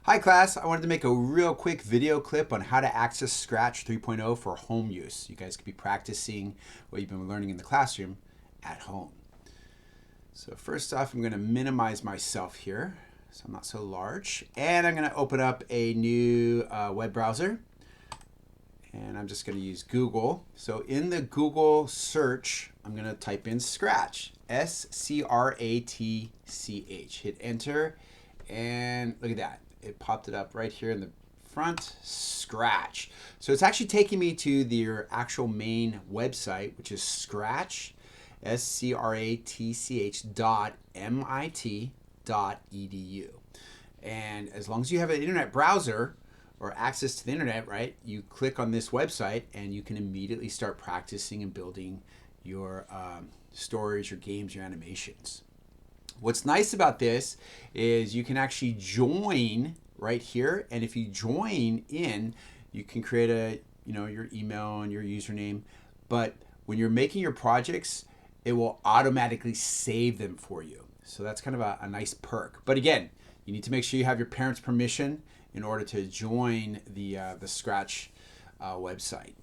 Hi class, I wanted to make a real quick video clip on how to access Scratch 3.0 for home use. You guys could be practicing what you've been learning in the classroom at home. So first off, I'm going to minimize myself here so I'm not so large. And I'm going to open up a new web browser. And I'm just going to use Google. So in the Google search, I'm going to type in Scratch, S-C-R-A-T-C-H. Hit enter and look at that. It popped it up right here in the front, Scratch. So it's actually taking me to their actual main website, which is Scratch, S-C-R-A-T-C-H .mit.edu. And as long as you have an internet browser or access to the internet, right, you click on this website and you can immediately start practicing and building your stories, your games, your animations. What's nice about this is you can actually join right here, and if you join in, you can create your email and your username, but when you're making your projects, it will automatically save them for you. So that's kind of a nice perk. But again, you need to make sure you have your parents' permission in order to join the Scratch website.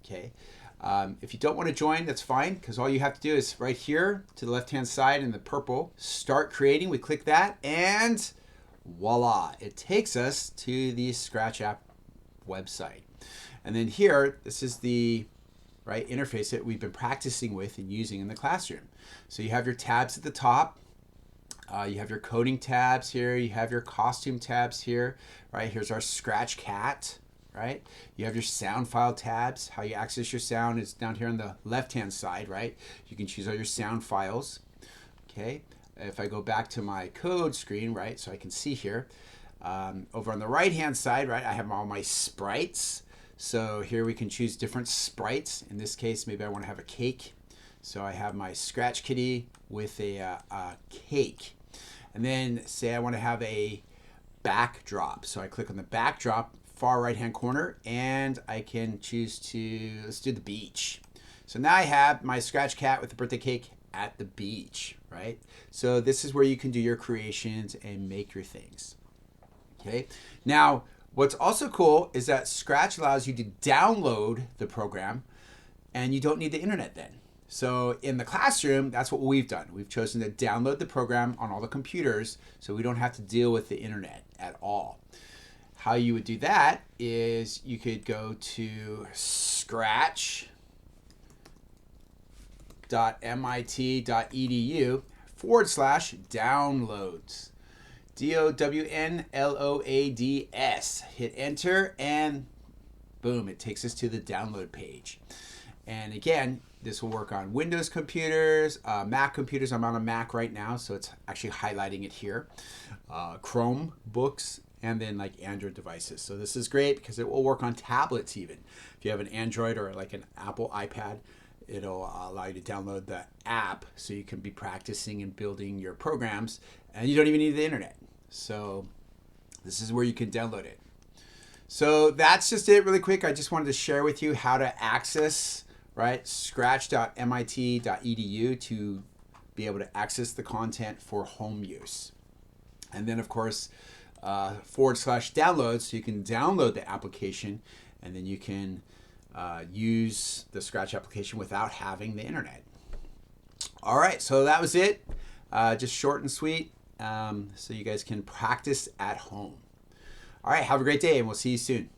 Okay. If you don't want to join, that's fine, because all you have to do is right here to the left-hand side in the purple, start creating. We click that and voila, it takes us to the Scratch app website. And then here, this is the interface that we've been practicing with and using in the classroom. So you have your tabs at the top. You have your coding tabs here. You have your costume tabs here. Right, here's our Scratch cat. Right, you have your sound file tabs. How you access your sound is down here on the left-hand side. Right, you can choose all your sound files. Okay, if I go back to my code screen, right, so I can see here. Over on the right-hand side, right, I have all my sprites. So here we can choose different sprites. In this case, maybe I want to have a cake. So I have my Scratch Kitty with a cake. And then say I want to have a backdrop. So I click on the backdrop, far right hand corner, and I can choose to, let's do the beach. So now I have my Scratch cat with the birthday cake at the beach, right? So this is where you can do your creations and make your things. Okay. Now, what's also cool is that Scratch allows you to download the program and you don't need the internet then. So in the classroom, that's what we've done. We've chosen to download the program on all the computers so we don't have to deal with the internet at all. How you would do that is you could go to scratch.mit.edu/downloads. DOWNLOADS. Hit enter and boom, it takes us to the download page. And again, this will work on Windows computers, Mac computers. I'm on a Mac right now, so it's actually highlighting it here. Chromebooks, and then like Android devices. So this is great because it will work on tablets even. If you have an Android or like an Apple iPad, it'll allow you to download the app so you can be practicing and building your programs, and you don't even need the internet. So this is where you can download it. So that's just it really quick. I just wanted to share with you how to access scratch.mit.edu to be able to access the content for home use. And then of course, /download, so you can download the application and then you can use the Scratch application without having the internet. All right, so that was it. Just short and sweet, so you guys can practice at home. All right, have a great day and we'll see you soon.